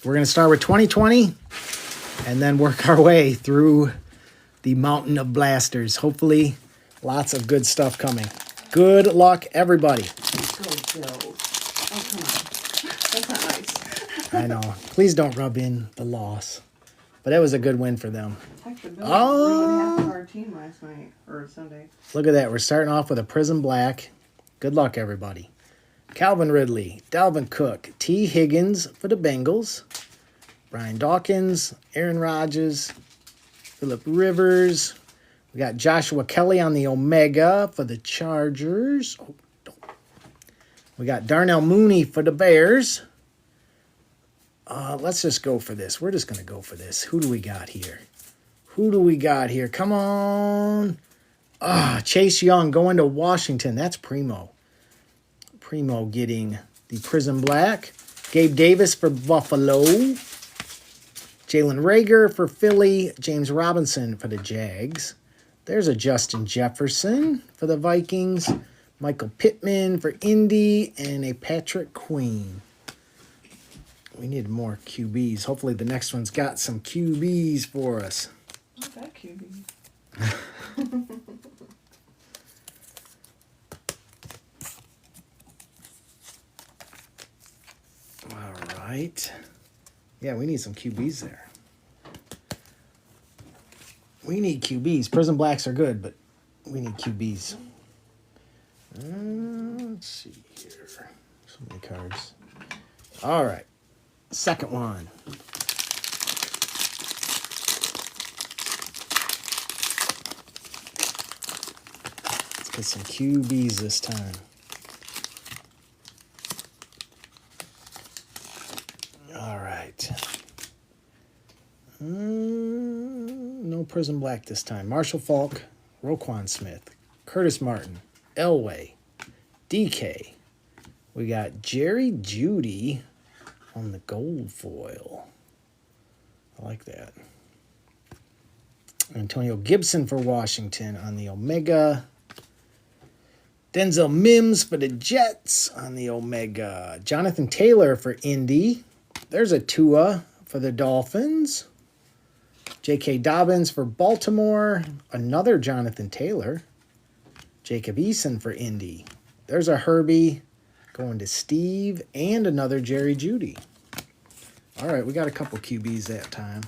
We're going to start with 2020 and then work our way through the mountain of blasters. Hopefully, lots of good stuff coming. Good luck, everybody. Go Bills. Oh, come on. That's not nice. I know. Please don't rub in the loss. But it was a good win for them. Heck, the Bills ruined half of our team last night, or Sunday. Look at that. We're starting off with a Prism Black. Good luck, everybody. Calvin Ridley, Dalvin Cook, T. Higgins for the Bengals, Brian Dawkins, Aaron Rodgers, Phillip Rivers. We got Joshua Kelly on the Omega for the Chargers. We got Darnell Mooney for the Bears. Let's just go for this. We're just going to go for this. Who do we got here? Come on. Chase Young going to Washington. That's Primo. Primo getting the Prism Black. Gabe Davis for Buffalo. Jalen Reagor for Philly. James Robinson for the Jags. There's a Justin Jefferson for the Vikings. Michael Pittman for Indy. And a Patrick Queen. We need more QBs. Hopefully the next one's got some QBs for us. Not that QB. All right. Yeah, we need some QBs there. We need QBs. Prism Blacks are good, but we need QBs. Let's see here. So many cards. All right. Second one. Let's get some QBs this time. All right. No Prism Black this time. Marshall Faulk, Roquan Smith, Curtis Martin, Elway, DK. We got Jerry Jeudy on the gold foil. I like that. Antonio Gibson for Washington on the Omega. Denzel Mims for the Jets on the Omega. Jonathan Taylor for Indy. There's a Tua for the Dolphins. J.K. Dobbins for Baltimore. Another Jonathan Taylor. Jacob Eason for Indy. There's a Herbie going to Steve and another Jerry Jeudy. All right, we got a couple QBs that time.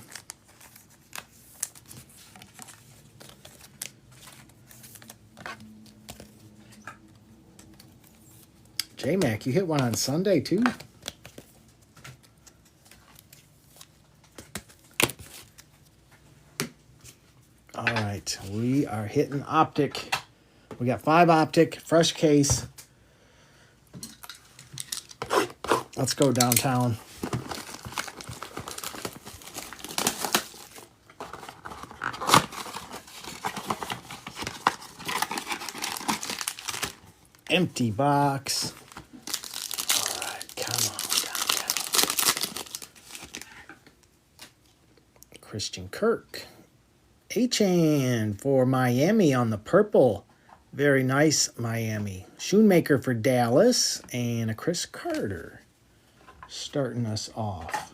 J-Mac, you hit one on Sunday too? All right, we are hitting Optic. We got 5 Optic, fresh case. Let's go downtown. Empty box. All right, come on, downtown. Christian Kirk. Achane for Miami on the purple. Very nice, Miami. Shoemaker for Dallas. And a Chris Carter starting us off.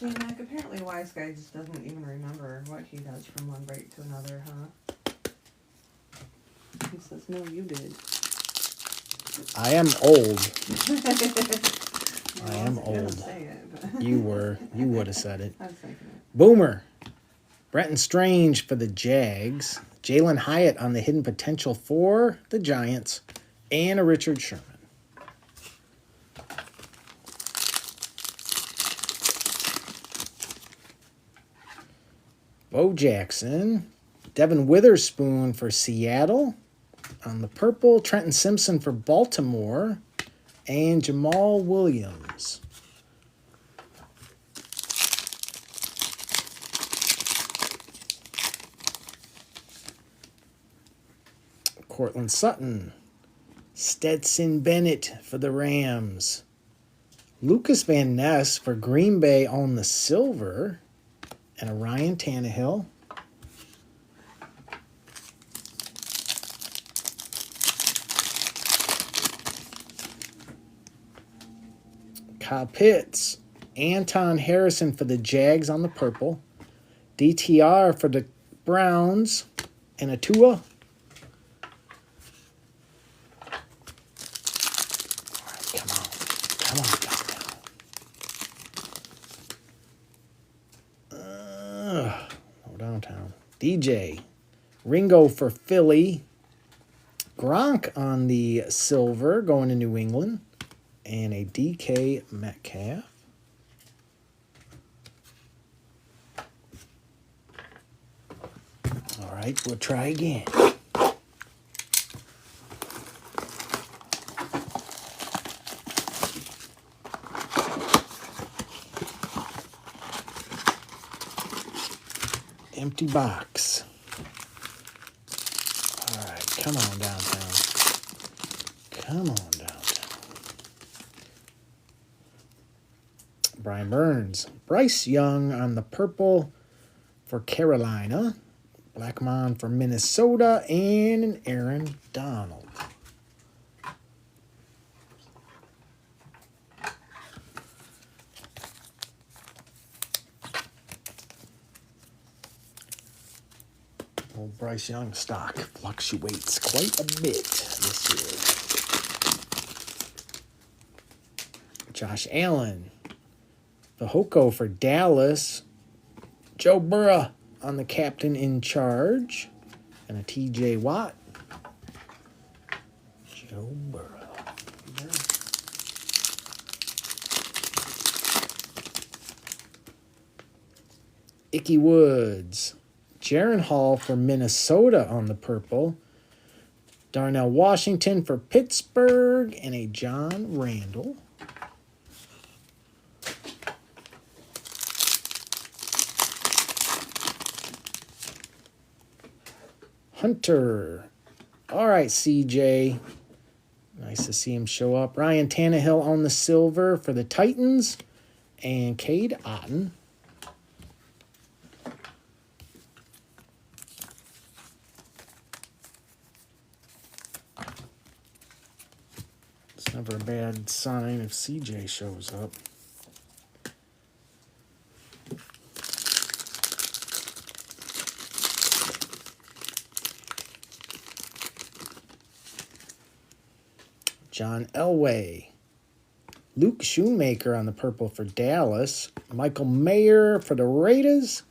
J-Mac, apparently Wise Guy just doesn't even remember what he does from one break to another, huh? He says, no, you did. I am old. I am wasn't gonna old. say it, but You were. You would have said it. I was thinking it. Boomer. Brenton Strange for the Jags. Jalen Hyatt on the hidden potential for the Giants. And a Richard Sherman. Bo Jackson. Devin Witherspoon for Seattle. On the purple, Trenton Simpson for Baltimore. And Jamal Williams. Cortland Sutton. Stetson Bennett for the Rams. Lucas Van Ness for Green Bay on the silver. And a Ryan Tannehill. Kyle Pitts. Anton Harrison for the Jags on the purple. DTR for the Browns. And a Tua. All right, come on. Come on, downtown. No downtown. DJ. Ringo for Philly. Gronk on the silver going to New England. And a DK Metcalf. All right, we'll try again. Empty box. All right, come on downtown. Come on downtown. Brian Burns. Bryce Young on the purple for Carolina. Blackmon for Minnesota. And an Aaron Donald. Old Bryce Young stock fluctuates quite a bit this year. Josh Allen. Fehoko for Dallas. Joe Burrow on the captain in charge. And a TJ Watt. Joe Burrow. Icky Woods. Jaron Hall for Minnesota on the purple. Darnell Washington for Pittsburgh. And a John Randall. Hunter. All right, CJ. Nice to see him show up. Ryan Tannehill on the silver for the Titans. And Cade Otton. It's never a bad sign if CJ shows up. John Elway. Luke Schoonmaker on the purple for Dallas. Michael Mayer for the Raiders.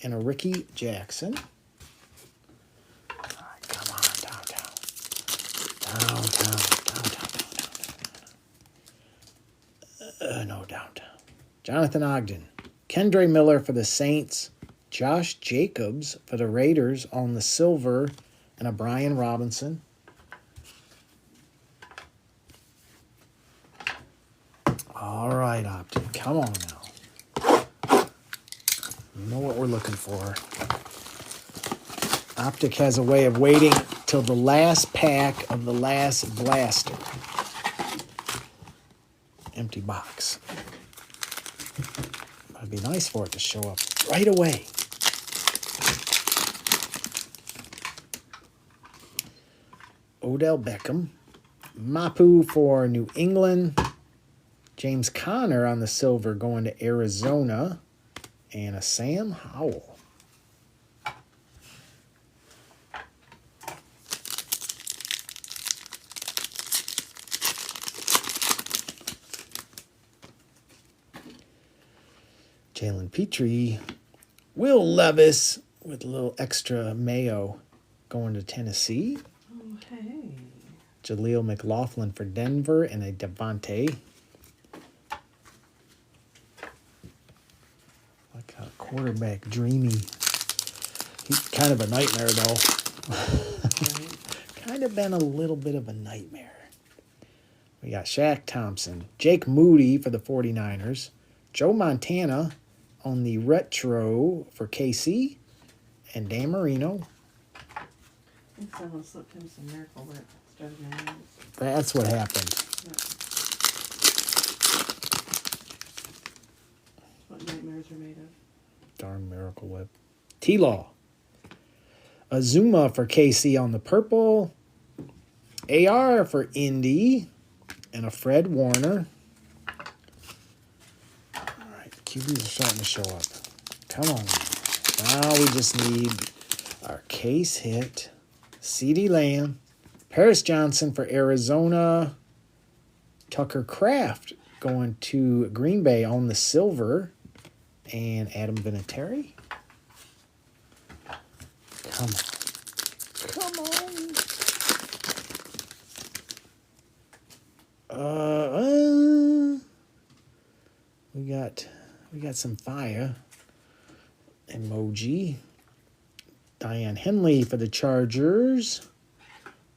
And a Ricky Jackson. All right, come on, downtown. No, downtown. Jonathan Ogden. Kendre Miller for the Saints. Josh Jacobs for the Raiders on the silver. And a Brian Robinson. All right, Optic, come on now. You know what we're looking for. Optic has a way of waiting till the last pack of the last blaster. Empty box. It'd be nice for it to show up right away. Odell Beckham. Mapu for New England. James Conner on the silver going to Arizona. And a Sam Howell. Jalen Petrie. Will Levis with a little extra mayo going to Tennessee. Okay. Jaleel McLaughlin for Denver and a Devontae. Like a quarterback, dreamy. He's kind of a nightmare, though. Right. Kind of been a little bit of a nightmare. We got Shaq Thompson. Jake Moody for the 49ers. Joe Montana on the retro for KC. And Dan Marino. I think someone slipped him some Miracle Whip instead of mayonnaise. That's what happened. What nightmares are made of. Darn Miracle Whip. T-Law. Azuma for KC on the purple. AR for Indy. And a Fred Warner. QBs are starting to show up. Come on. Now we just need our case hit. CeeDee Lamb. Paris Johnson for Arizona. Tucker Kraft going to Green Bay on the silver. And Adam Vinatieri. Come on. Come on. We got some fire emoji. Diane Henley for the Chargers.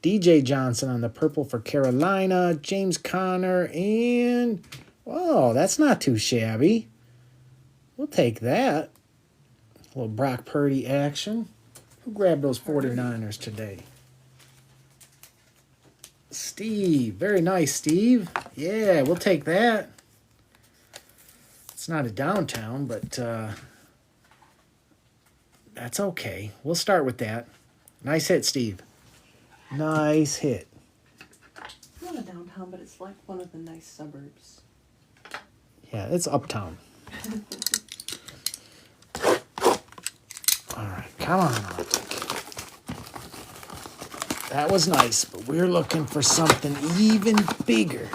DJ Johnson on the purple for Carolina. James Conner and oh, that's not too shabby. We'll take that. A little Brock Purdy action. Who grabbed those 49ers today? Steve. Very nice, Steve. Yeah, we'll take that. It's not a downtown, but that's okay. We'll start with that. Nice hit, Steve. Nice hit. It's not a downtown, but it's like one of the nice suburbs. Yeah, it's uptown. All right, come on, Arctic. That was nice, but we're looking for something even bigger.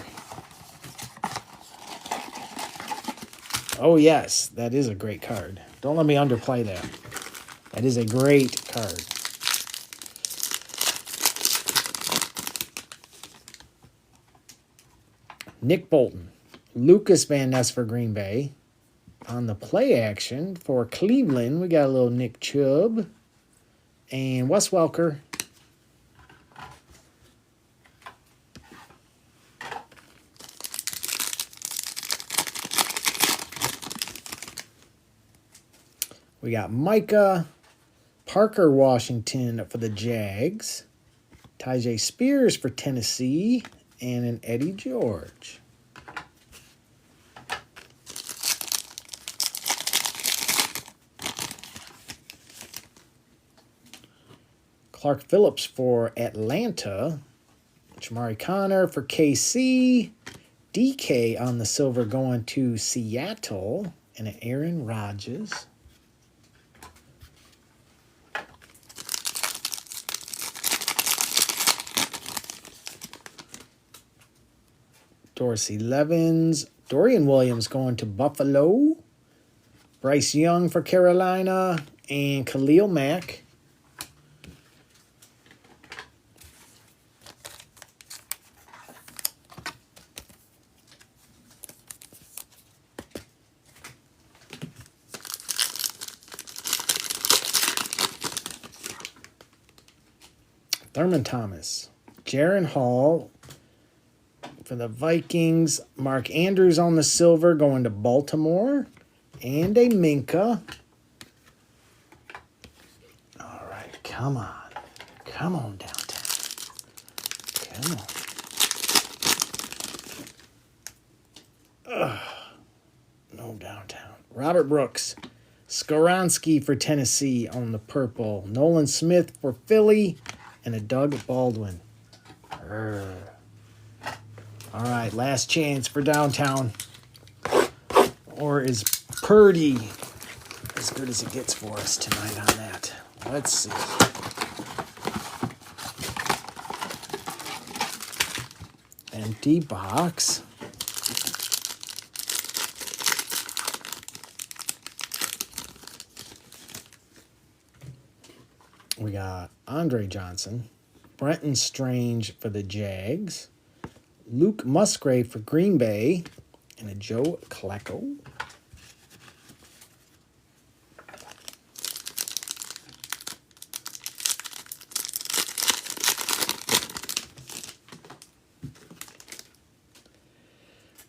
Oh, yes, that is a great card. Don't let me underplay that. That is a great card. Nick Bolton. Lucas Van Ness for Green Bay. On the play action for Cleveland, we got a little Nick Chubb. And Wes Welker. We got Micah Parker Washington for the Jags. Tyjae Spears for Tennessee. And an Eddie George. Clark Phillips for Atlanta. Jamari Connor for KC. DK on the silver going to Seattle. And an Aaron Rodgers. Dorsey Levens. Dorian Williams going to Buffalo. Bryce Young for Carolina. And Khalil Mack. Thurman Thomas. Jaron Hall for the Vikings. Mark Andrews on the silver going to Baltimore. And a Minka. All right, come on. Come on, downtown. Come on. Ugh. No downtown. Robert Brooks. Skoronski for Tennessee on the purple. Nolan Smith for Philly. And a Doug Baldwin. Urgh. All right, last chance for downtown. Or is Purdy as good as it gets for us tonight on that? Let's see. Empty box. We got Andre Johnson, Brenton Strange for the Jags, Luke Musgrave for Green Bay, and a Joe Klecko.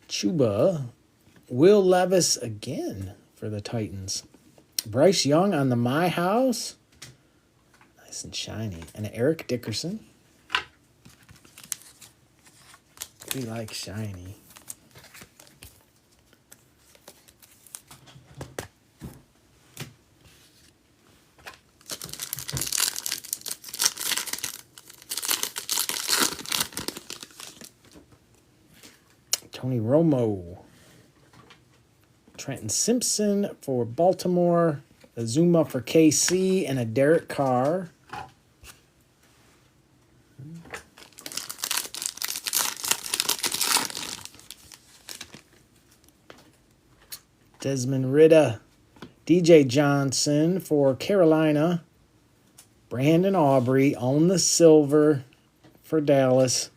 Chuba, Will Levis again for the Titans. Bryce Young on the My House. Nice and shiny. And Eric Dickerson. We like shiny. Tony Romo. Trenton Simpson for Baltimore, a Zuma for KC, and a Derek Carr. Desmond Ridder, DJ Johnson for Carolina, Brandon Aubrey on the silver for Dallas,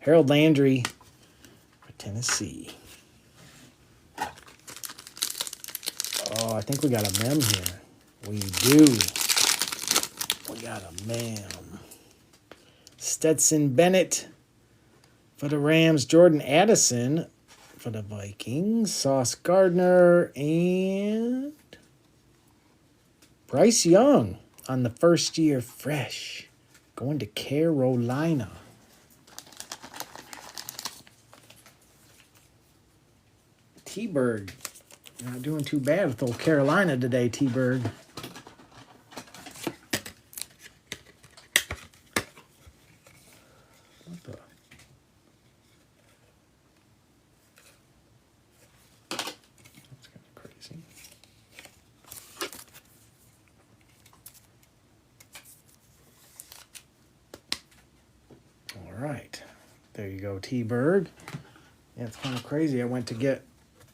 Harold Landry for Tennessee. Oh, I think we got a mem here. We do. We got a mem. Stetson Bennett for the Rams, Jordan Addison for the Vikings, Sauce Gardner, and Bryce Young on the first year fresh, going to Carolina. T-Bird, not doing too bad with old Carolina today, T-Bird. What the? That's kind of crazy. All right. There you go, T-Bird. Yeah, it's kind of crazy. I went to get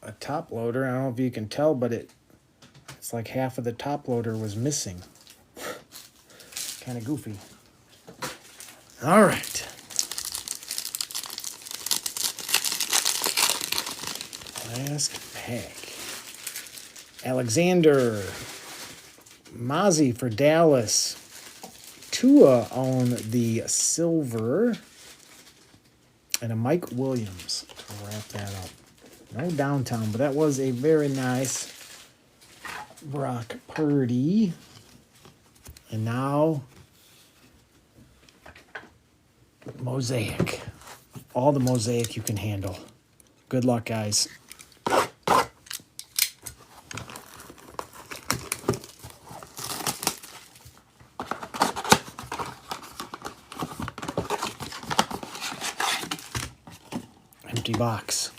a top loader. I don't know if you can tell, but it's like half of the top loader was missing. Kind of goofy. All right. Last pack. Alexander Mozzie for Dallas. Tua on the silver. And a Mike Williams to wrap that up. No downtown, but that was a very nice Brock Purdy. And now, Mosaic. All the Mosaic you can handle. Good luck, guys. Empty box.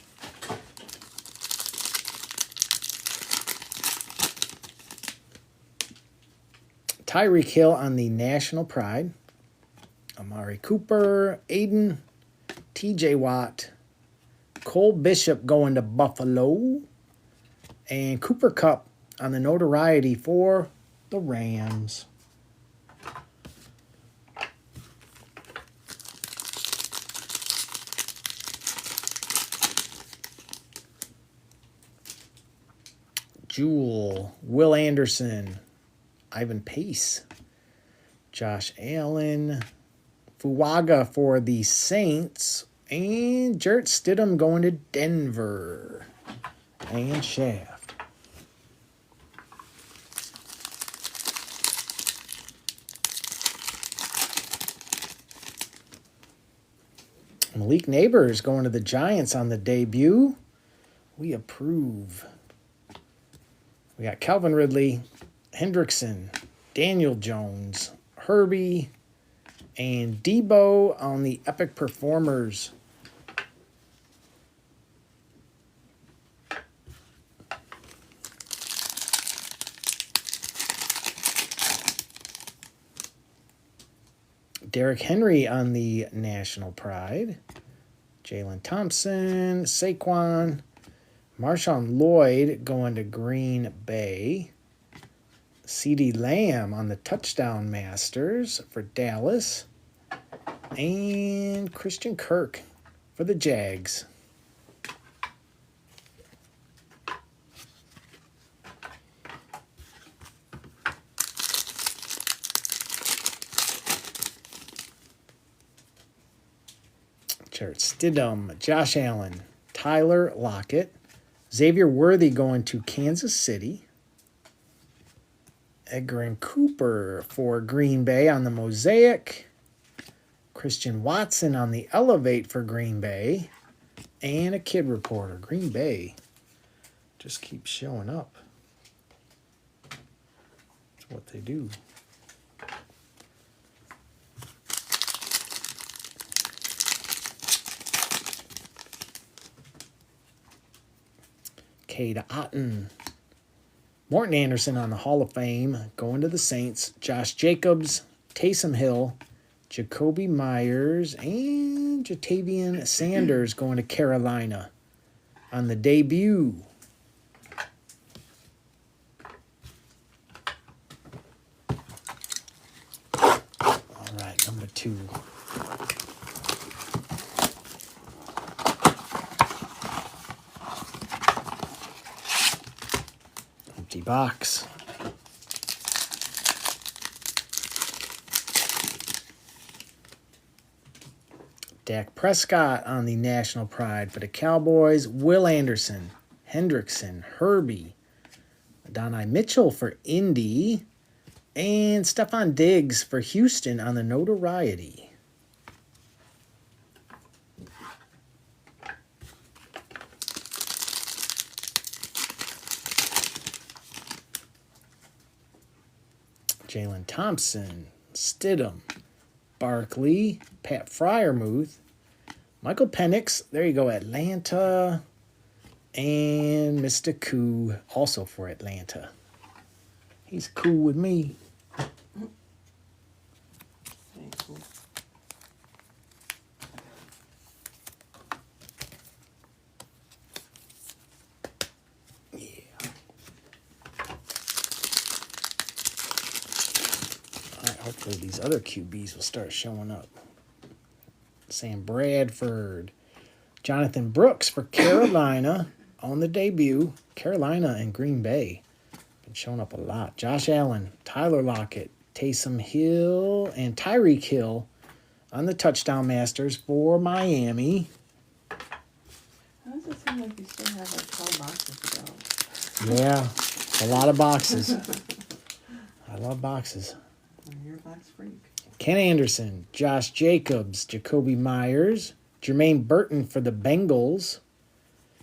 Tyreek Hill on the National Pride. Amari Cooper, Aiden, TJ Watt, Cole Bishop going to Buffalo, and Cooper Kupp on the notoriety for the Rams. Jewel, Will Anderson, Ivan Pace, Josh Allen, Fuaga for the Saints, and Jarrett Stidham going to Denver, and Shaft. Malik Neighbors going to the Giants on the debut. We approve. We got Calvin Ridley, Hendrickson, Daniel Jones, Herbie, and Debo on the Epic Performers. Derrick Henry on the National Pride. Jalen Thompson, Saquon, Marshawn Lloyd going to Green Bay. CeeDee Lamb on the Touchdown Masters for Dallas. And Christian Kirk for the Jags. Jarrett Stidham, Josh Allen, Tyler Lockett, Xavier Worthy going to Kansas City. Edgar and Cooper for Green Bay on the Mosaic. Christian Watson on the Elevate for Green Bay. And a Kid Reporter. Green Bay just keeps showing up. That's what they do. Cade Otton. Morton Anderson on the Hall of Fame, going to the Saints. Josh Jacobs, Taysom Hill, Jacoby Myers, and Jatavian Sanders going to Carolina on the debut. All right, number 2. Empty box. Dak Prescott on the National Pride for the Cowboys. Will Anderson, Hendrickson, Herbie, Adonai Mitchell for Indy, and Stephon Diggs for Houston on the Notoriety. Jalen Thompson, Stidham, Barkley, Pat Freiermuth, Michael Penix, there you go, Atlanta, and Mr. Koo, also for Atlanta. He's cool with me. Very cool. Yeah. All right, hopefully these other QBs will start showing up. Sam Bradford, Jonathan Brooks for Carolina on the debut. Carolina and Green Bay been showing up a lot. Josh Allen, Tyler Lockett, Taysom Hill, and Tyreek Hill on the touchdown masters for Miami. How does it seem like you still have like 12 boxes to go? Yeah, a lot of boxes. I love boxes. You're a box freak. Ken Anderson, Josh Jacobs, Jacoby Myers, Jermaine Burton for the Bengals,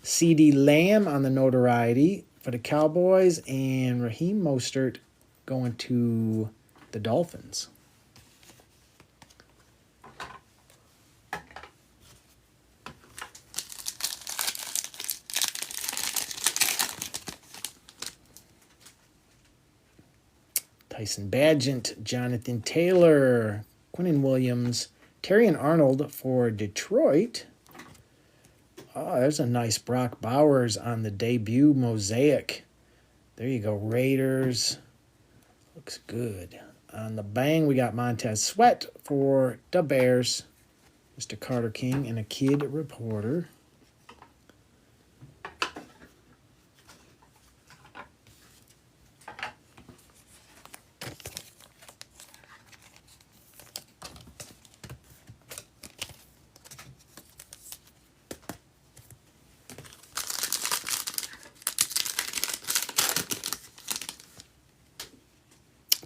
CeeDee Lamb on the Notoriety for the Cowboys, and Raheem Mostert going to the Dolphins. Tyson Bagent, Jonathan Taylor, Quinnen Williams, Terrion Arnold for Detroit. Oh, there's a nice Brock Bowers on the debut mosaic. There you go, Raiders. Looks good. On the bang, we got Montez Sweat for the Bears. Mr. Carter King and a kid reporter.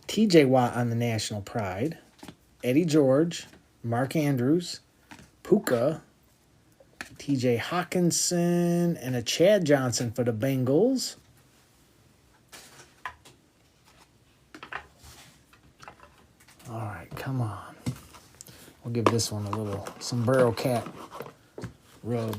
TJ Watt on the National Pride, Eddie George, Mark Andrews, Puka, TJ Hawkinson, and a Chad Johnson for the Bengals. All right, come on. We'll give this one a little sombrero cap rub.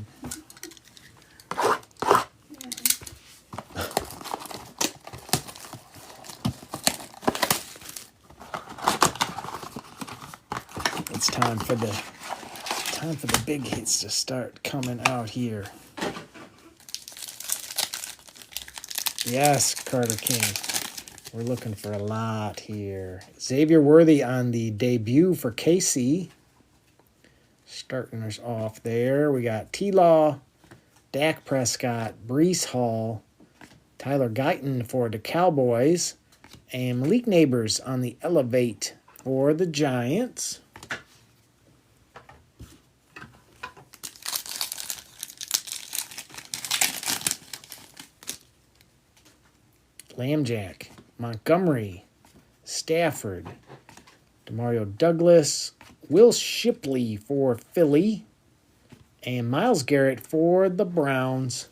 It's time for the big hits to start coming out here. Yes, Carter King. We're looking for a lot here. Xavier Worthy on the debut for KC. Starting us off there. We got T-Law, Dak Prescott, Breece Hall, Tyler Guyton for the Cowboys, and Malik Neighbors on the Elevate for the Giants. Lambjack, Montgomery, Stafford, Demario Douglas, Will Shipley for Philly, and Myles Garrett for the Browns.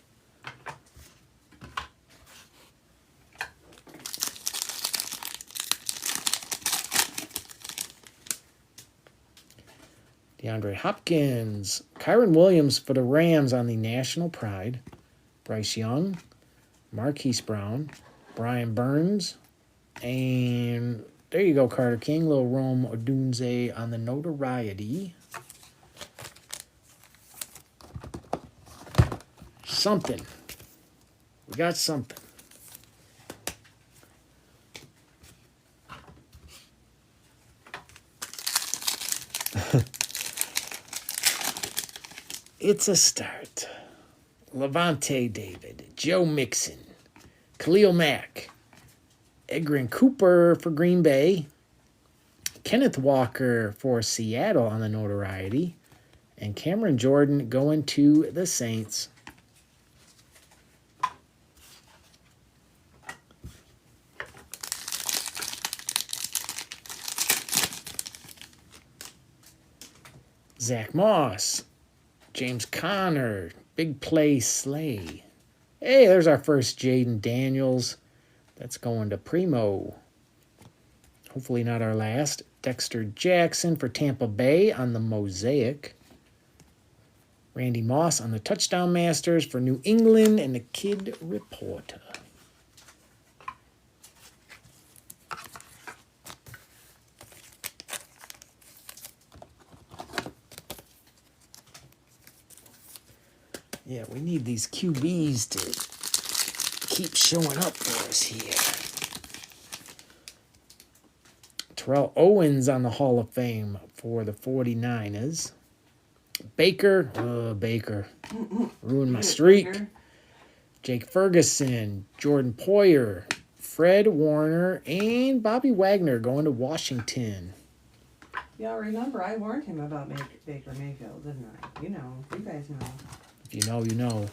DeAndre Hopkins, Kyron Williams for the Rams on the National Pride, Bryce Young, Marquise Brown, Brian Burns, and there you go, Carter King. Little Rome Odunze on the notoriety. Something. We got something. It's a start. Levante David, Joe Mixon, Khalil Mack, Edgren Cooper for Green Bay, Kenneth Walker for Seattle on the notoriety, and Cameron Jordan going to the Saints. Zach Moss, James Conner, Big Play Slay. Hey, there's our first Jaden Daniels. That's going to Primo. Hopefully not our last. Dexter Jackson for Tampa Bay on the Mosaic. Randy Moss on the Touchdown Masters for New England and the Kid Reporter. Yeah, we need these QBs to keep showing up for us here. Terrell Owens on the Hall of Fame for the 49ers. Baker. Baker. Ruined my streak. Jake Ferguson. Jordan Poyer. Fred Warner. And Bobby Wagner going to Washington. Yeah, remember I warned him about Baker Mayfield, didn't I? You know, you guys know. If you know, you know.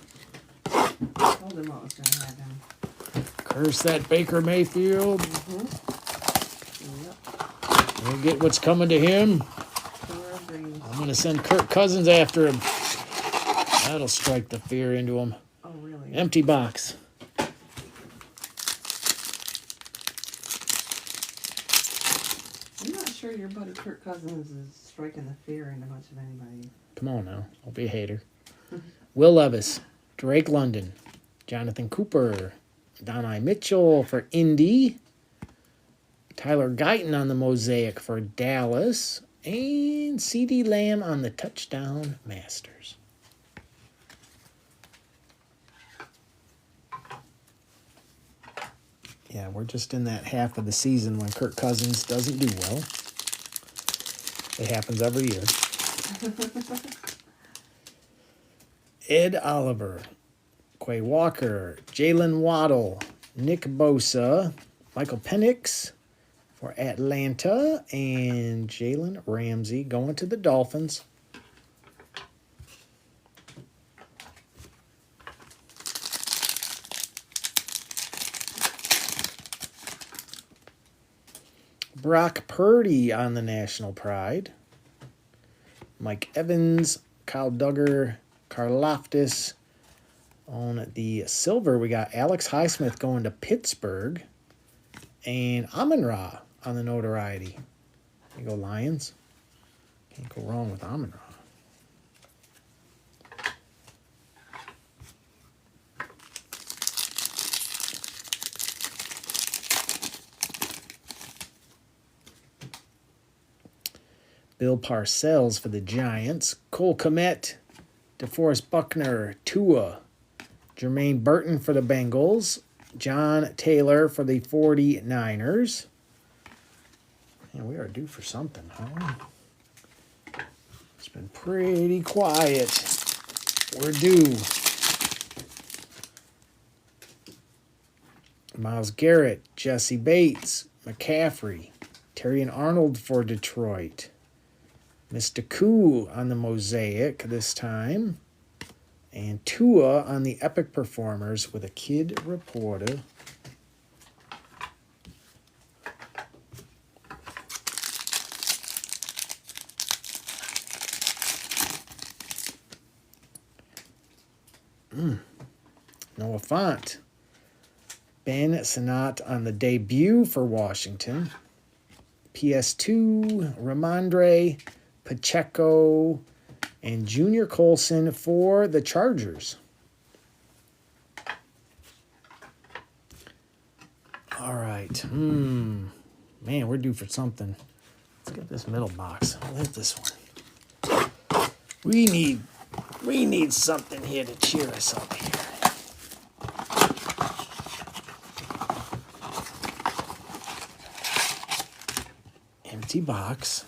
I told him what was going to happen. Curse that Baker Mayfield. Yep. We'll get what's coming to him. I'm going to send Kirk Cousins after him. That'll strike the fear into him. Oh, really? Empty box. I'm not sure your buddy Kirk Cousins is striking the fear into much of anybody. Come on now. Don't be a hater. Will Levis. Drake London. Jonathan Cooper. Donai Mitchell for Indy. Tyler Guyton on the Mosaic for Dallas. And CeeDee Lamb on the Touchdown Masters. Yeah, we're just in that half of the season when Kirk Cousins doesn't do well. It happens every year. Ed Oliver, Quay Walker, Jalen Waddle, Nick Bosa, Michael Penix for Atlanta, and Jalen Ramsey going to the Dolphins. Brock Purdy on the National Pride. Mike Evans, Kyle Duggar, Karlaftis. On the silver, we got Alex Highsmith going to Pittsburgh. And Amon-Ra on the notoriety. There you go, Lions. Can't go wrong with Amon-Ra. Bill Parcells for the Giants. Cole Kmet, DeForest Buckner, Tua. Jermaine Burton for the Bengals. John Taylor for the 49ers. And we are due for something, huh? It's been pretty quiet. We're due. Myles Garrett, Jesse Bates, McCaffrey, Terrion Arnold for Detroit. Mr. Koo on the Mosaic this time. And Tua on the Epic Performers with a Kid Reporter. Noah Fant. Ben Sinnott on the debut for Washington. PS2, Ramondre, Pacheco, and Junior Colson for the Chargers. All right. Man, we're due for something. Let's get this middle box. I'll hit this one. We need something here to cheer us up here. Empty box.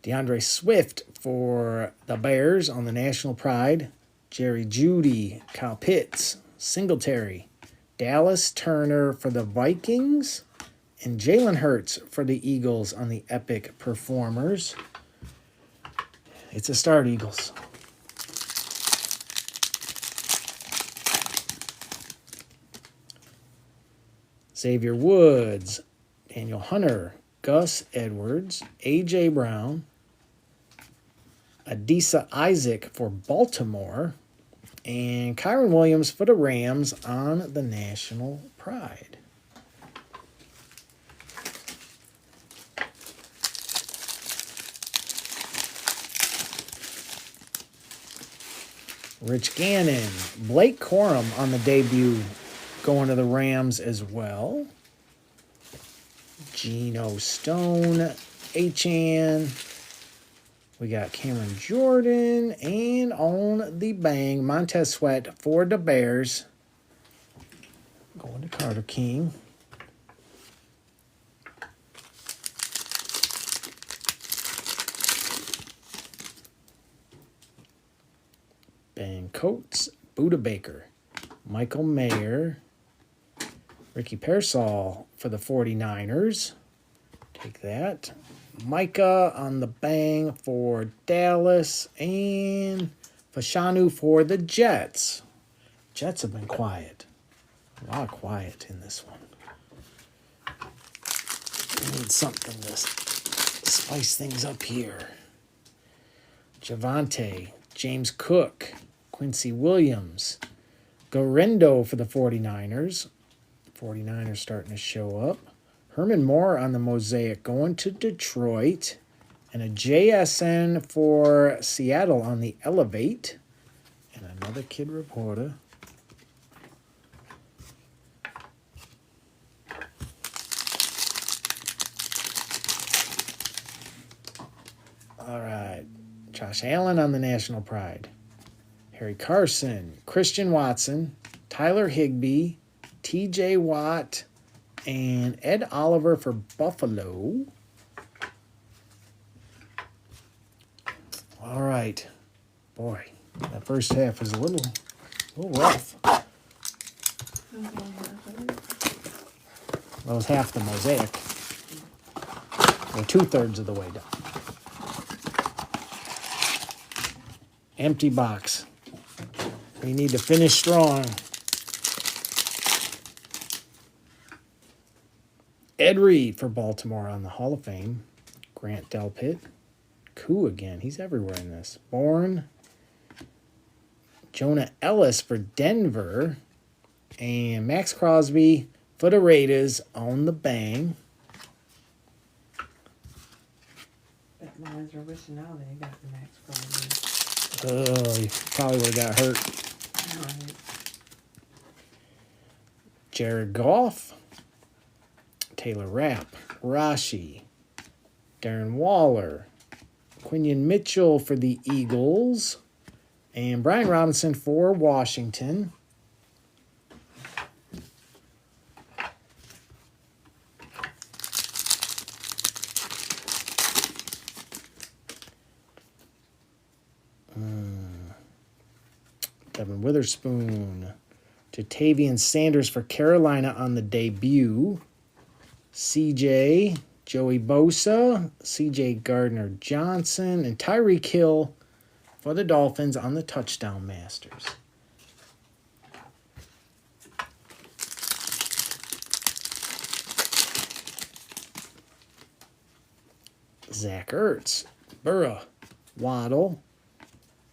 DeAndre Swift for the Bears on the National Pride. Jerry Jeudy, Kyle Pitts, Singletary. Dallas Turner for the Vikings. And Jalen Hurts for the Eagles on the Epic Performers. It's a start, Eagles. Xavier Woods, Daniel Hunter, Gus Edwards, A.J. Brown, Adisa Isaac for Baltimore, and Kyron Williams for the Rams on the National Pride. Rich Gannon, Blake Corum on the debut, going to the Rams as well. Geno Stone, Achan. We got Cameron Jordan, and on the bang, Montez Sweat for the Bears. Going to Carter King. Ben Coates, Buda Baker, Michael Mayer, Ricky Pearsall for the 49ers. Take that. Micah on the bang for Dallas, and Fashanu for the Jets. Jets have been quiet. A lot of quiet in this one. We need something to spice things up here. Javante, James Cook, Quincy Williams, Gorendo for the 49ers. 49ers starting to show up. Herman Moore on the mosaic going to Detroit. And a JSN for Seattle on the Elevate. And another Kid Reporter. All right. Josh Allen on the National Pride. Harry Carson, Christian Watson, Tyler Higbee, TJ Watt, and Ed Oliver for Buffalo. All right. Boy, that first half was a little rough. That was half the mosaic. We're 2/3 of the way down. Empty box. We need to finish strong. Ed Reed for Baltimore on the Hall of Fame. Grant Delpit. Koo again. He's everywhere in this. Bourne. Jonah Ellis for Denver. And Max Crosby for the Raiders on the bang. Bet mines are wishing now they got the Max Crosby. Oh, he probably would have got hurt. Right. Jared Goff. Taylor Rapp, Rashi, Darren Waller, Quinion Mitchell for the Eagles, and Brian Robinson for Washington. Devin Witherspoon, Jatavian Sanders for Carolina on the debut. CJ, Joey Bosa, CJ Gardner-Johnson, and Tyreek Hill for the Dolphins on the Touchdown Masters. Zach Ertz, Burrow, Waddle,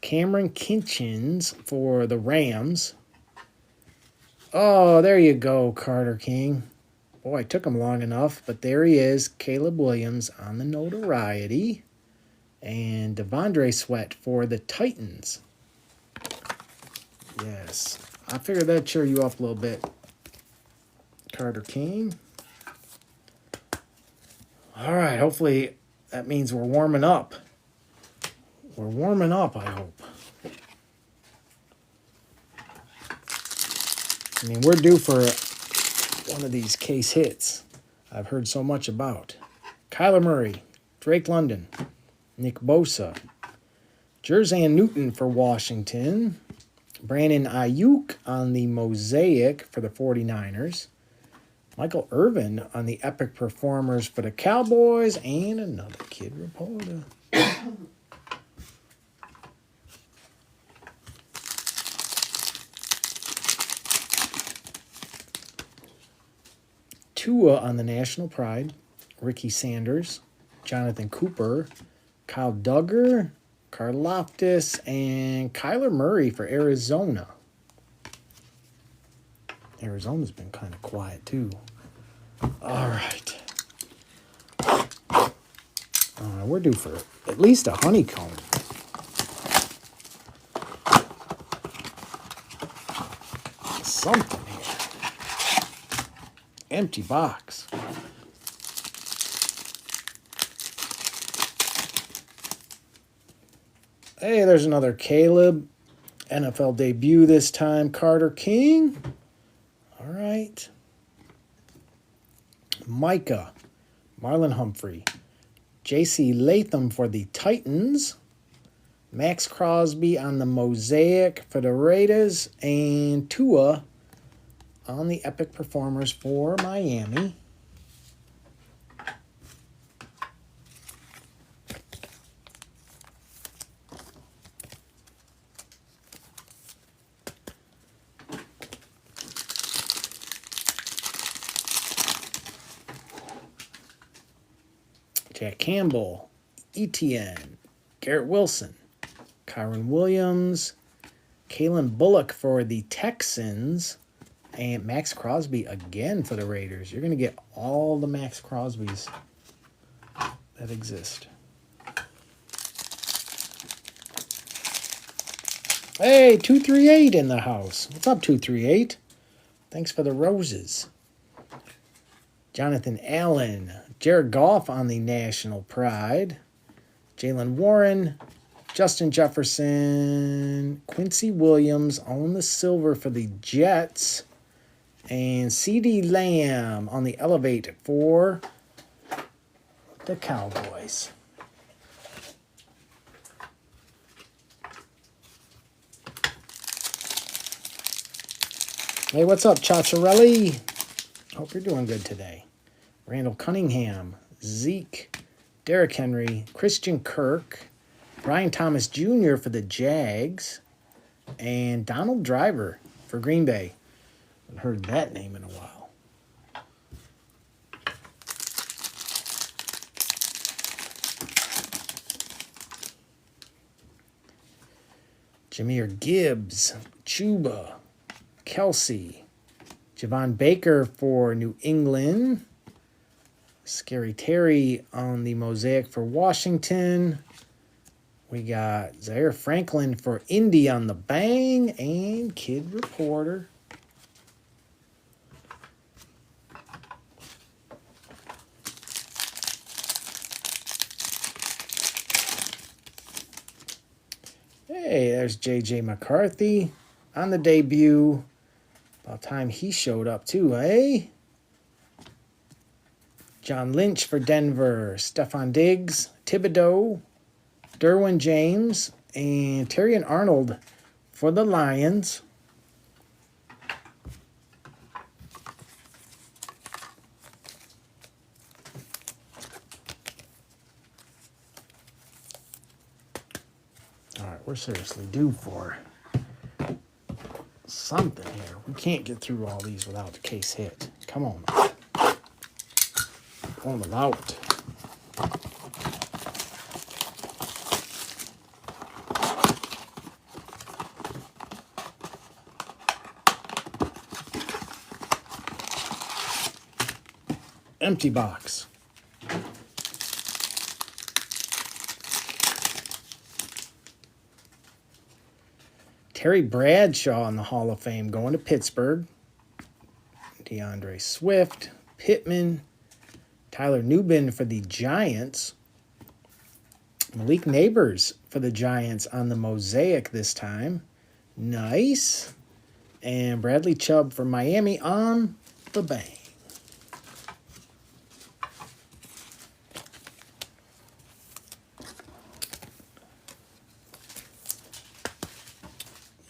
Cameron Kinchins for the Rams. Oh, there you go, Carter King. Boy, it took him long enough, but there he is, Caleb Williams on the notoriety. And Devondre Sweat for the Titans. Yes. I figured that'd cheer you up a little bit. Carter King. All right. Hopefully that means we're warming up. We're warming up, I hope. I mean, we're due for one of these case hits I've heard so much about. Kyler Murray, Drake London, Nick Bosa, Jerzan Newton for Washington, Brandon Ayuk on the Mosaic for the 49ers, Michael Irvin on the Epic Performers for the Cowboys, and another Kid Reporter. Tua on the National Pride, Ricky Sanders, Jonathan Cooper, Kyle Duggar, Karlaftis, and Kyler Murray for Arizona. Arizona's been kind of quiet too. All right. We're due for at least a honeycomb. Something here. Empty box. Hey, there's another Caleb. NFL debut this time. Carter King. All right. Micah. Marlon Humphrey. J.C. Latham for the Titans. Max Crosby on the Mosaic for the Raiders. And Tua on the Epic Performers for Miami. Jack Campbell, Etienne, Garrett Wilson, Kyron Williams, Kalen Bullock for the Texans, and Max Crosby again for the Raiders. You're going to get all the Max Crosbys that exist. Hey, 238 in the house. What's up, 238? Thanks for the roses. Jonathan Allen, Jared Goff on the National Pride, Jalen Warren, Justin Jefferson, Quincy Williams on the silver for the Jets, and CeeDee Lamb on the Elevate for the Cowboys. Hey, what's up, Chacharelli? Hope you're doing good today. Randall Cunningham, Zeke, Derrick Henry, Christian Kirk, Brian Thomas Jr. for the Jags, and Donald Driver for Green Bay. I haven't heard that name in a while. Jahmyr Gibbs, Chuba, Kelsey, Javon Baker for New England, Scary Terry on the Mosaic for Washington. We got Zaire Franklin for Indy on the Bang, and Kid Reporter. Hey, there's J.J. McCarthy on the debut. About time he showed up too, eh? John Lynch for Denver, Stephon Diggs, Thibodeau, Derwin James, and Terrion Arnold for the Lions. All right, we're seriously due for something here. We can't get through all these without the case hit. Come on. Pull them out. Empty box. Terry Bradshaw in the Hall of Fame going to Pittsburgh. DeAndre Swift, Pittman, Tyler Newbin for the Giants. Malik Neighbors for the Giants on the mosaic this time. Nice. And Bradley Chubb for Miami on the bang.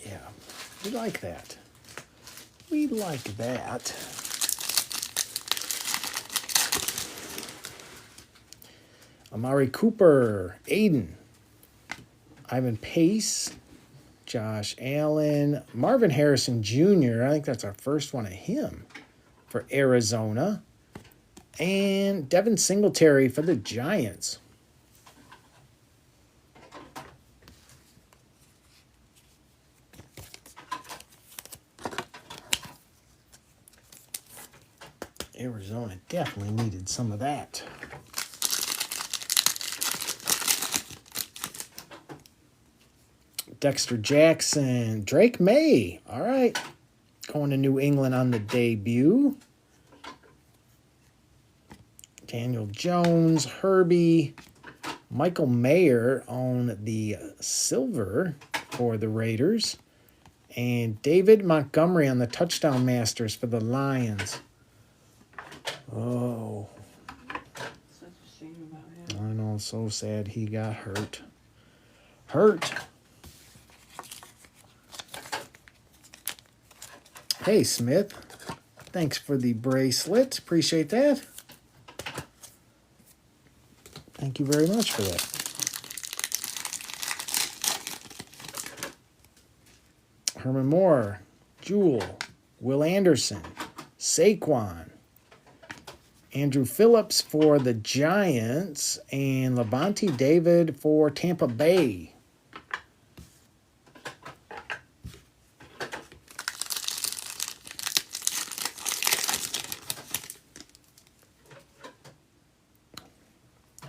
Yeah, we like that. We like that. Amari Cooper, Aiden, Ivan Pace, Josh Allen, Marvin Harrison Jr. I think that's our first one of him for Arizona. And Devin Singletary for the Giants. Arizona definitely needed some of that. Dexter Jackson, Drake May. All right. Going to New England on the debut. Daniel Jones, Herbie, Michael Mayer on the silver for the Raiders. And David Montgomery on the touchdown masters for the Lions. Oh, Such a shame about him. I know, so sad he got hurt. Hurt. Hey, Smith. Thanks for the bracelet. Appreciate that. Thank you very much for that. Herman Moore, Jewel, Will Anderson, Saquon, Andrew Phillips for the Giants, and Levante David for Tampa Bay.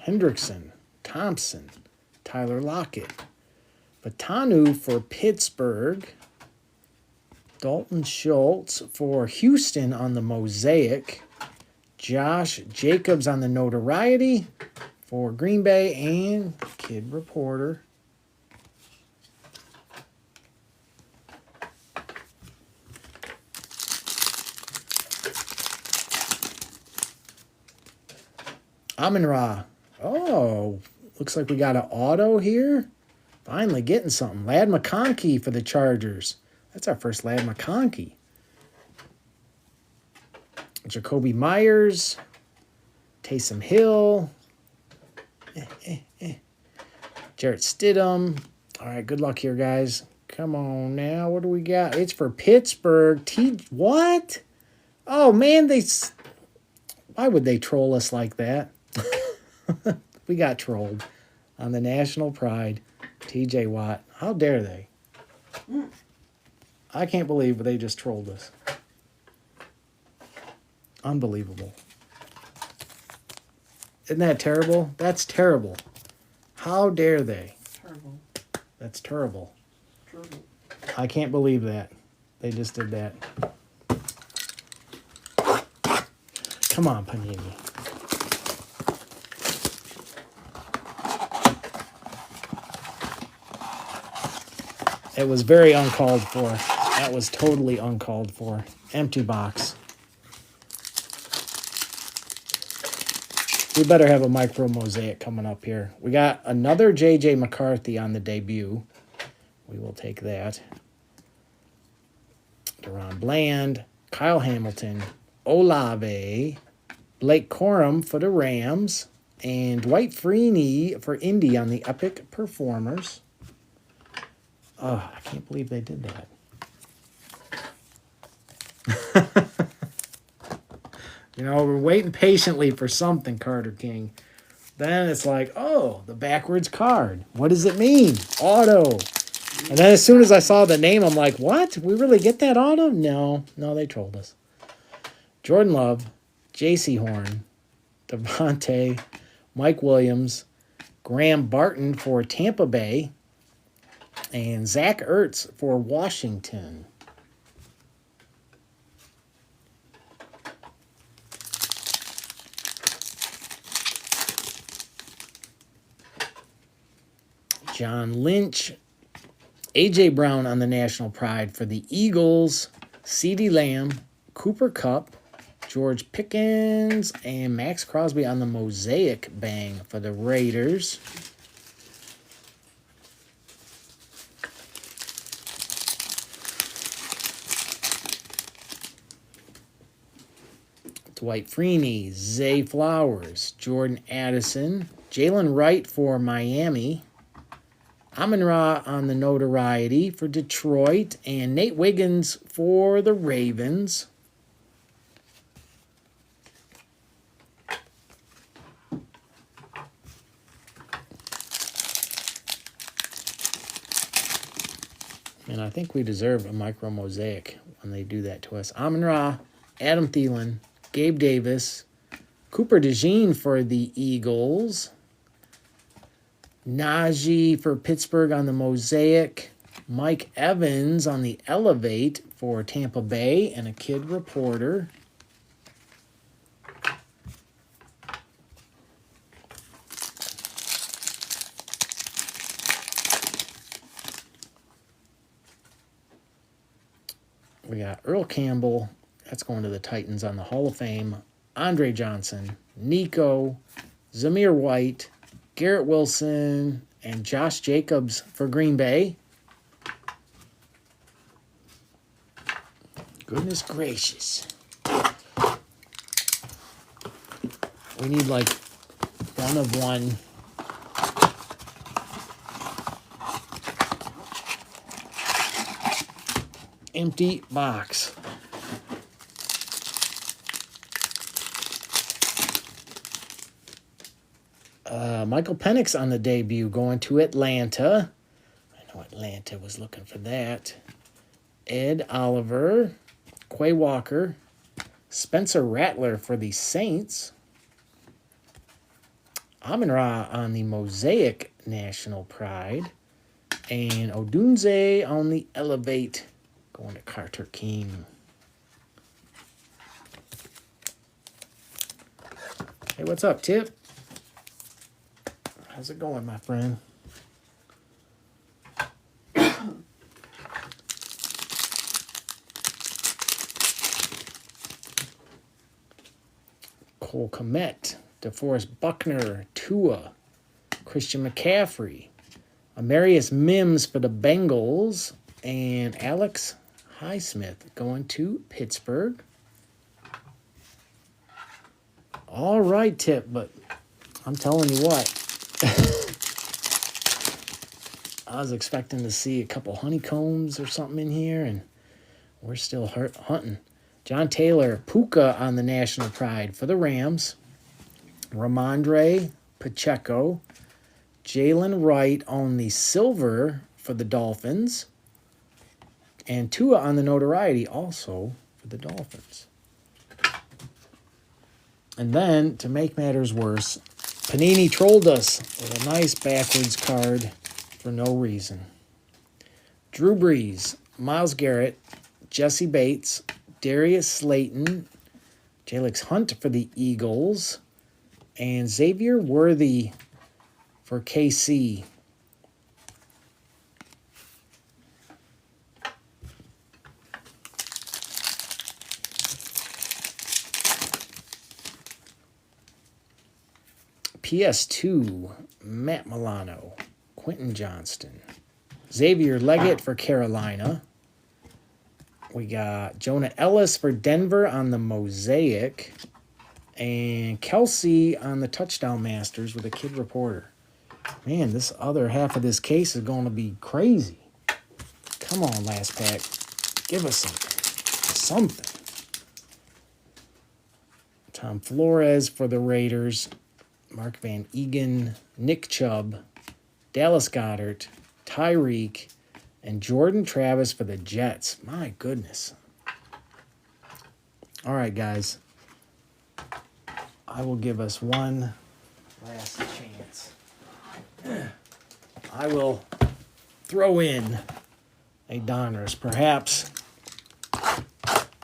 Hendrickson, Thompson, Tyler Lockett, Batanu for Pittsburgh, Dalton Schultz for Houston on the mosaic, Josh Jacobs on the notoriety for Green Bay, and Kid Reporter. Amin-Ra. Oh, looks like we got an auto here. Finally getting something. Ladd McConkey for the Chargers. That's our first Ladd McConkey. Jacoby Myers. Taysom Hill. Jarrett Stidham. All right, good luck here, guys. Come on now. What do we got? It's for Pittsburgh. What? Oh, man, why would they troll us like that? We got trolled on the National Pride. TJ Watt. How dare they? I can't believe they just trolled us. Unbelievable. Isn't that terrible? That's terrible. How dare they? Terrible. That's terrible. Terrible. I can't believe that. They just did that. Come on, Panini. It was very uncalled for. That was totally uncalled for. Empty box. We better have a micro mosaic coming up here. We got another J.J. McCarthy on the debut. We will take that. Deron Bland, Kyle Hamilton, Olave, Blake Corum for the Rams, and Dwight Freeney for Indy on the Epic Performers. Oh, I can't believe they did that. You know, we're waiting patiently for something, Carter King. Then it's like, oh, the backwards card. What does it mean? Auto. And then as soon as I saw the name, I'm like, what? We really get that auto? No, they trolled us. Jordan Love, J.C. Horn, Devontae, Mike Williams, Graham Barton for Tampa Bay, And Zach Ertz for Washington. John Lynch. A.J. Brown on the National Pride for the Eagles. CeeDee Lamb. Cooper Kupp. George Pickens. And Max Crosby on the Mosaic Bang for the Raiders. Dwight Freeney, Zay Flowers, Jordan Addison, Jalen Wright for Miami, Amon-Ra on the notoriety for Detroit, and Nate Wiggins for the Ravens. And I think we deserve a micro mosaic when they do that to us. Amon-Ra, Adam Thielen, Gabe Davis, Cooper DeJean for the Eagles, Najee for Pittsburgh on the Mosaic, Mike Evans on the Elevate for Tampa Bay, and a Kid Reporter. We got Earl Campbell. That's going to the Titans on the Hall of Fame. Andre Johnson, Nico, Zamir White, Garrett Wilson, and Josh Jacobs for Green Bay. Goodness gracious. We need like one of one. Empty box. Michael Penix on the debut going to Atlanta. I know Atlanta was looking for that. Ed Oliver, Quay Walker, Spencer Rattler for the Saints. Amon-Ra on the Mosaic National Pride. And Odunze on the Elevate going to Carter King. Hey, what's up, Tip? How's it going, my friend? Cole Kmet, DeForest Buckner, Tua, Christian McCaffrey, Amarius Mims for the Bengals, and Alex Highsmith going to Pittsburgh. All right, Tip, but I'm telling you what. I was expecting to see a couple honeycombs or something in here, and we're still hunting. John Taylor, Puka on the National Pride for the Rams. Ramondre Pacheco. Jalen Wright on the silver for the Dolphins. And Tua on the notoriety also for the Dolphins. And then, to make matters worse, Panini trolled us with a nice backwards card for no reason. Drew Brees, Myles Garrett, Jesse Bates, Darius Slayton, Jalix Hunt for the Eagles, and Xavier Worthy for KC. PS2, Matt Milano, Quentin Johnston, Xavier Leggett for Carolina. We got Jonah Ellis for Denver on the Mosaic, and Kelsey on the Touchdown Masters with a Kid Reporter. Man, this other half of this case is going to be crazy. Come on, last pack. Give us something. Tom Flores for the Raiders. Mark Van Egan, Nick Chubb, Dallas Goedert, Tyreek, and Jordan Travis for the Jets. My goodness. All right, guys. I will give us one last chance. I will throw in a Donruss. Perhaps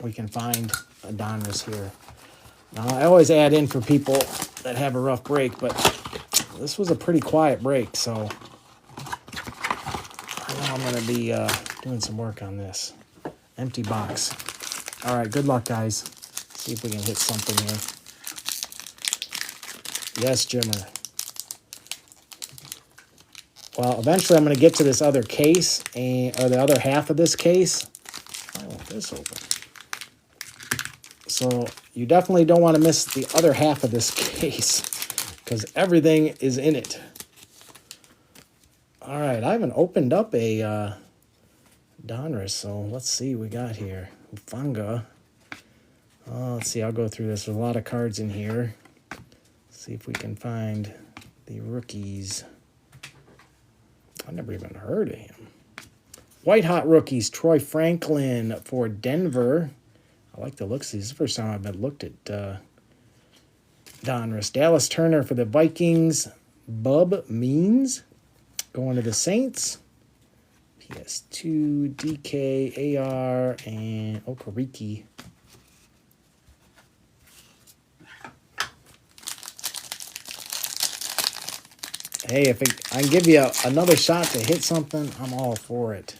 we can find a Donruss here. Now, I always add in for people that have a rough break, but this was a pretty quiet break, so I know I'm going to be doing some work on this. Empty box. All right, good luck, guys. See if we can hit something here. Yes, Jimmer. Well, eventually I'm going to get to this other case, or the other half of this case. I want this open. So you definitely don't want to miss the other half of this case because everything is in it. All right, I haven't opened up a Donruss, so let's see what we got here. Hufanga. Let's see, I'll go through this. There's a lot of cards in here. See if we can find the rookies. I never even heard of him. White Hot Rookies, Troy Franklin for Denver. I like the looks of these. This is the first time I've been looked at Donruss. Dallas Turner for the Vikings. Bub Means going to the Saints. PS2, DK, AR, and Okereke. Hey, if I can give you another shot to hit something, I'm all for it.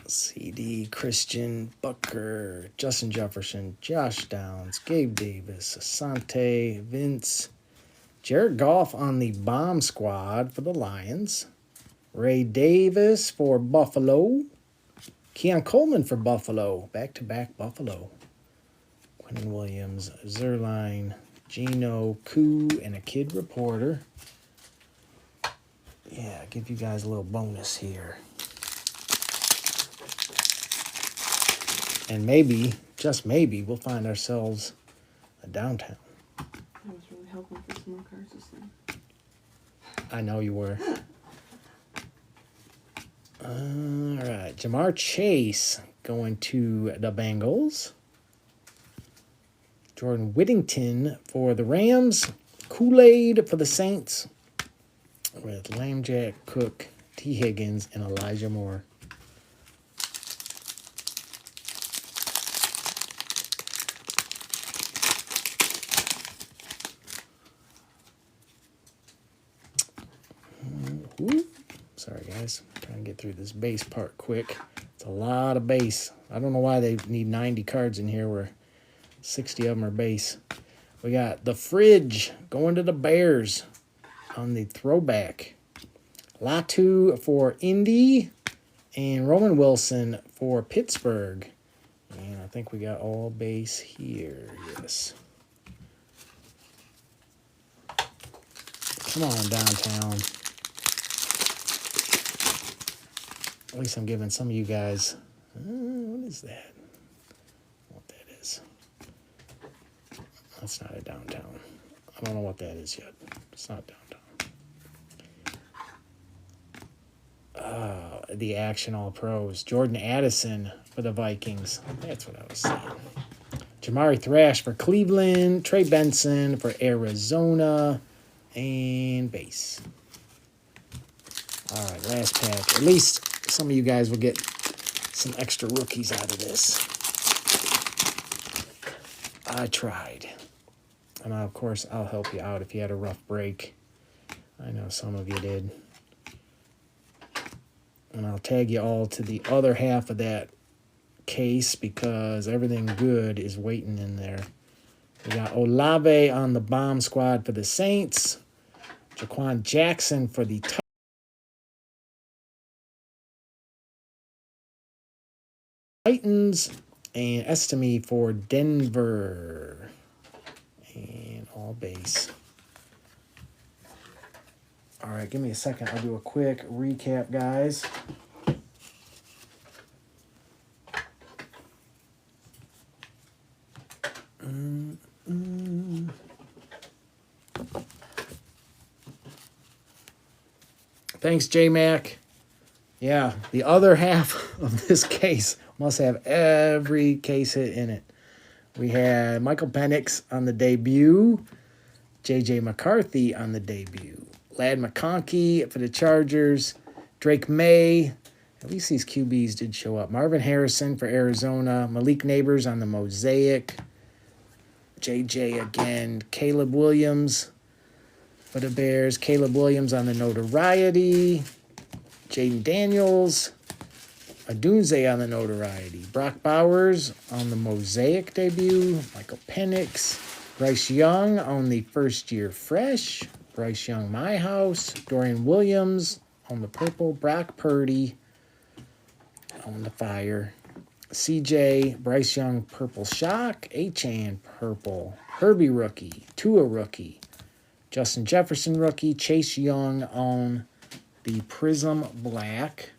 CD, Christian, Bucker, Justin Jefferson, Josh Downs, Gabe Davis, Asante, Vince, Jared Goff on the bomb squad for the Lions, Ray Davis for Buffalo, Keon Coleman for Buffalo, back-to-back Buffalo, Quinnen Williams, Zerline, Gino, Koo, and a kid reporter. Yeah, I'll give you guys a little bonus here. And maybe, just maybe, we'll find ourselves a downtown. I was really hoping for some more cards this thing. I know you were. All right, Jamar Chase going to the Bengals. Jordan Whittington for the Rams. Kool-Aid for the Saints. With Lambjack, Cook, T. Higgins, and Elijah Moore. Ooh. Sorry, guys. Trying to get through this base part quick. It's a lot of base. I don't know why they need 90 cards in here where 60 of them are base. We got the Fridge going to the Bears on the throwback. Latu for Indy and Roman Wilson for Pittsburgh. And I think we got all base here. Yes. Come on, downtown. At least I'm giving some of you guys. What is that? What that is? That's not a downtown. I don't know what that is yet. It's not downtown. The Action All Pros. Jordan Addison for the Vikings. That's what I was saying. Jamari Thrash for Cleveland. Trey Benson for Arizona. And base. All right, last pack. At least some of you guys will get some extra rookies out of this. I tried. And of course, I'll help you out if you had a rough break. I know some of you did. And I'll tag you all to the other half of that case because everything good is waiting in there. We got Olave on the bomb squad for the Saints. Jaquan Jackson for the Titans. And Estime for Denver. And all base. All right, give me a second. I'll do a quick recap, guys. Thanks, J-Mac. Yeah, the other half of this case must have every case hit in it. We had Michael Penix on the debut. J.J. McCarthy on the debut. Lad McConkey for the Chargers. Drake May. At least these QBs did show up. Marvin Harrison for Arizona. Malik Neighbors on the Mosaic. JJ again. Caleb Williams for the Bears. Caleb Williams on the Notoriety. Jaden Daniels. Adunze on the Notoriety. Brock Bowers on the Mosaic debut. Michael Penix. Bryce Young on the first year fresh. Bryce Young, My House. Dorian Williams on the purple. Brock Purdy on the fire. CJ, Bryce Young, purple shock. Achane, purple. Herbie rookie. Tua rookie. Justin Jefferson rookie. Chase Young on the Prism black.